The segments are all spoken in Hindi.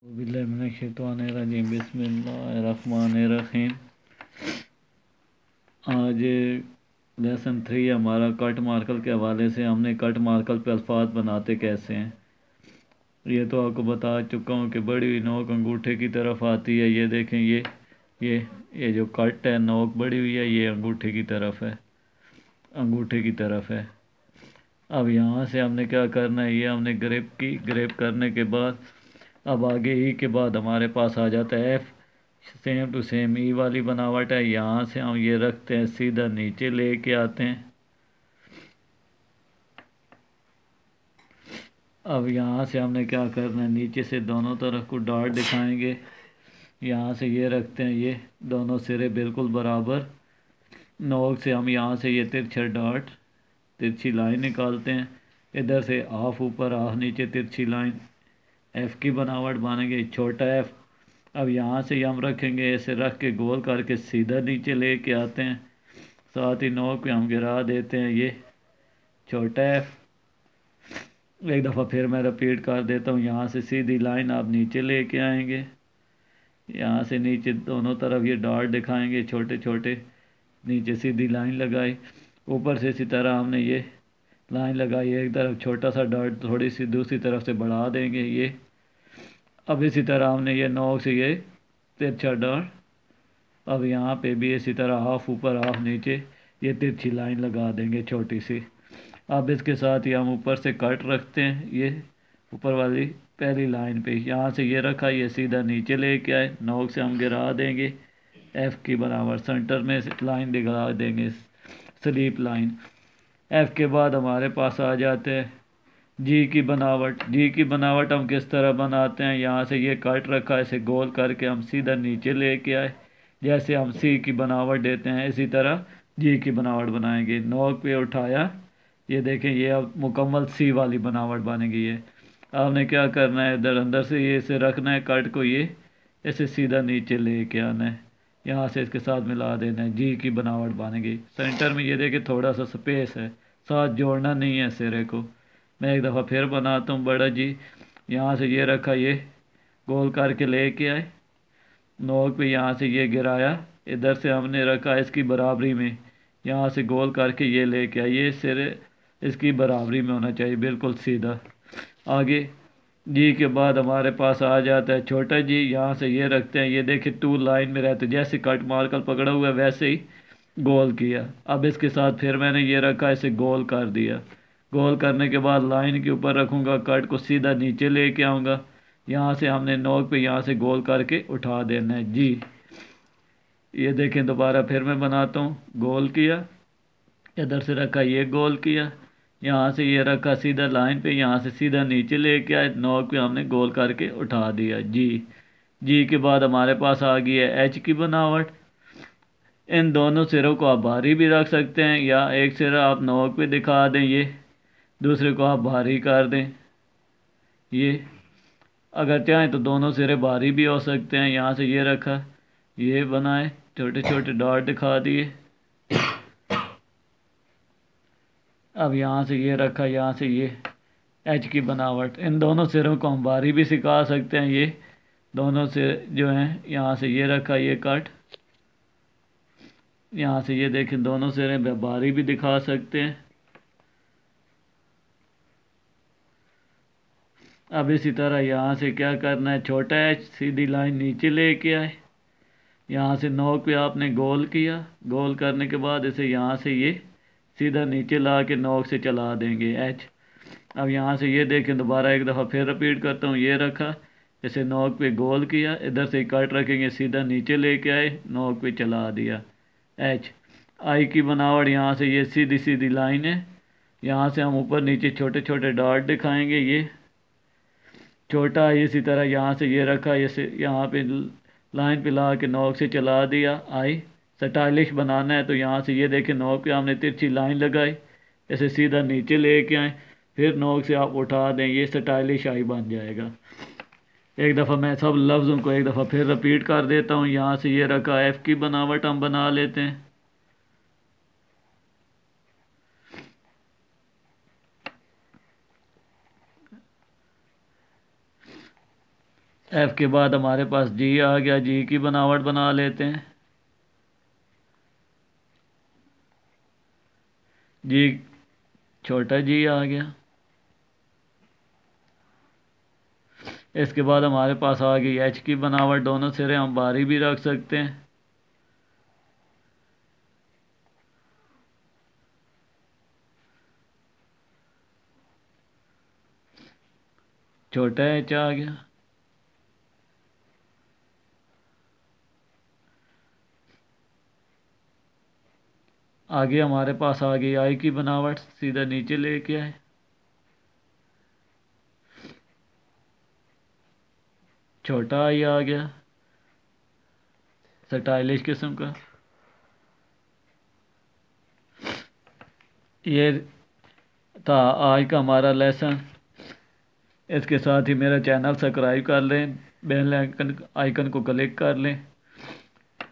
बिस्मिल्लाहिर्रहमानिर्रहीम बिस्मिल्लाहिर्रहमानिर्रहीम। आज लेसन 3 हमारा कट मार्कल के हवाले से हमने कट मार्कल पे अल्फाज बनाते कैसे हैं ये तो आपको बता चुका हूँ कि बड़ी हुई नोक अंगूठे की तरफ आती है। ये देखें, ये जो कट है, नोक बड़ी हुई है, ये अंगूठे की तरफ है, अंगूठे की तरफ है। अब यहाँ से हमने क्या करना है, ये हमने ग्रेप की, ग्रेप करने के बाद अब आगे ई के बाद हमारे पास आ जाता है एफ। सेम टू सेम ई वाली बनावट है। यहाँ से हम ये रखते हैं, सीधा नीचे लेके आते हैं। अब यहाँ से हमने क्या करना है, नीचे से दोनों तरफ को डॉट दिखाएंगे। यहाँ से ये रखते हैं, ये दोनों सिरे बिल्कुल बराबर। नोक से हम यहाँ से ये तिरछा डॉट, तिरछी लाइन निकालते हैं। इधर से हाफ ऊपर हाफ नीचे तिरछी लाइन, एफ़ की बनावट बनेगी, छोटा एफ़। अब यहाँ से हम रखेंगे, ऐसे रख के गोल करके सीधा नीचे लेके आते हैं। साथ ही नोक पे हम गिरा देते हैं ये छोटा एफ़। एक दफ़ा फिर मैं रिपीट कर देता हूँ। यहाँ से सीधी लाइन आप नीचे लेके आएंगे। यहाँ से नीचे दोनों तरफ ये डॉट दिखाएंगे छोटे छोटे, नीचे सीधी लाइन लगाई। ऊपर से इसी तरह हमने ये लाइन लगाई, एक तरफ छोटा सा डॉट थोड़ी सी दूसरी तरफ से बढ़ा देंगे ये। अब इसी तरह हमने ये नोक से ये तिरछा डॉट, अब यहाँ पे भी इसी तरह हाफ ऊपर हाफ नीचे ये तिरछी लाइन लगा देंगे छोटी सी। अब इसके साथ ही हम ऊपर से कट रखते हैं, ये ऊपर वाली पहली लाइन पे यहाँ से ये रखा, ये सीधा नीचे लेके आए, नोक से हम गिरा देंगे एफ़ की बराबर, सेंटर में लाइन दिखा देंगे, स्लीप लाइन। एफ़ के बाद हमारे पास आ जाते हैं जी की बनावट। जी की बनावट हम किस तरह बनाते हैं, यहाँ से ये कट रखा, इसे गोल करके हम सीधा नीचे लेके आए। जैसे हम सी की बनावट देते हैं, इसी तरह जी की बनावट बनाएंगे। नोक पे उठाया, ये देखें, ये अब मुकम्मल सी वाली बनावट बनेगी। ये आपने क्या करना है, इधर अंदर से ये इसे रखना है कट को, ये इसे सीधा नीचे लेके आना है, यहाँ से इसके साथ मिला देना है, जी की बनावट बनेगी। सेंटर में ये देखें थोड़ा सा स्पेस है, साथ जोड़ना नहीं है सिरे को। मैं एक दफ़ा फिर बनाता हूँ, बड़ा जी। यहाँ से ये रखा, ये गोल करके लेके आए, नोक पे यहाँ से ये गिराया, इधर से हमने रखा इसकी बराबरी में, यहाँ से गोल करके ये लेके आए, ये सिरे इसकी बराबरी में होना चाहिए, बिल्कुल सीधा। आगे जी के बाद हमारे पास आ जाता है छोटा जी। यहाँ से ये रखते हैं, ये देखिए टू लाइन में रहते, जैसे कट मार्कर पकड़ा हुआ है वैसे ही गोल किया। अब इसके साथ फिर मैंने ये रखा, इसे गोल कर दिया। गोल करने के बाद लाइन के ऊपर रखूँगा, कट को सीधा नीचे लेके आऊँगा। यहाँ से हमने नोक पे यहाँ से गोल करके उठा देना है जी। ये देखें, दोबारा फिर मैं बनाता हूँ, गोल किया, इधर से रखा, ये गोल किया, यहाँ से ये रखा सीधा लाइन पे, यहाँ से सीधा नीचे लेके आए, नोक पे हमने गोल करके उठा दिया जी। जी के बाद हमारे पास आ गई है एच की बनावट। इन दोनों सिरों को आप भारी भी रख सकते हैं, या एक सिरा आप नोक पे दिखा दें, ये दूसरे को आप भारी कर दें। ये अगर चाहें तो दोनों सिरे भारी भी हो सकते हैं। यहाँ से ये रखा, ये बनाए, छोटे छोटे डॉट दिखा दिए। अब यहाँ से ये रखा, यहाँ से ये एच की बनावट। इन दोनों सिरों को हम भारी भी सिखा सकते हैं। ये दोनों सिर जो हैं, यहाँ से ये रखा, ये कट, यहाँ से ये देखें दोनों सिरे भारी भी दिखा सकते हैं। अब इसी तरह यहाँ से क्या करना है, छोटा एच सीधी लाइन नीचे लेके आए, यहाँ से नोक पे आपने गोल किया, गोल करने के बाद इसे यहाँ से ये सीधा नीचे ला के नोक से चला देंगे एच। अब यहाँ से ये देखें, दोबारा एक दफ़ा फिर रिपीट करता हूँ, ये रखा, इसे नोक पे गोल किया, इधर से कट रखेंगे, सीधा नीचे लेके आए, नोक पे चला दिया एच। आई की बनावट, यहाँ से ये सीधी सीधी लाइन है, यहाँ से हम ऊपर नीचे छोटे छोटे डॉट दिखाएंगे, ये छोटा, इसी तरह यहाँ से ये रखा, इसे यहाँ पे लाइन पे ला के नोक से चला दिया आई। स्टाइलिश बनाना है तो यहाँ से ये देखें, नोक पे हमने तिरछी लाइन लगाई, इसे सीधा नीचे लेके आए, फिर नोक से आप उठा दें, ये स्टाइलिश आई बन जाएगा। एक दफ़ा मैं सब लफ्ज़ों को एक दफ़ा फिर रिपीट कर देता हूँ। यहाँ से ये रखा, एफ़ की बनावट हम बना लेते हैं। एफ के बाद हमारे पास जी आ गया। जी की बनावट बना लेते हैं। जी, छोटा जी आ गया। इसके बाद हमारे पास आ गई एच की बनावट। दोनों सिरे हम बारी भी रख सकते हैं। छोटा एच आ गया। आगे हमारे पास आ गई आई की बनावट। सीधा नीचे लेके आए। छोटा आई आ गया, स्टाइलिश किस्म का। ये था आज का हमारा लेसन। इसके साथ ही मेरा चैनल सब्सक्राइब कर लें, बेल आइकन को क्लिक कर लें,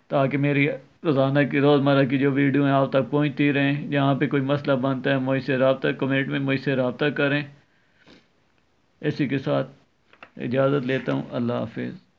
ताकि मेरी रोज़ाना की रोज़मर्रा की जो वीडियो हैं आप तक पहुंचती रहें। जहाँ पे कोई मसला बनता है मुझसे रब्ता, कमेंट में मुझसे रब्ता करें। इसी के साथ इजाज़त लेता हूँ। अल्लाह हाफिज़।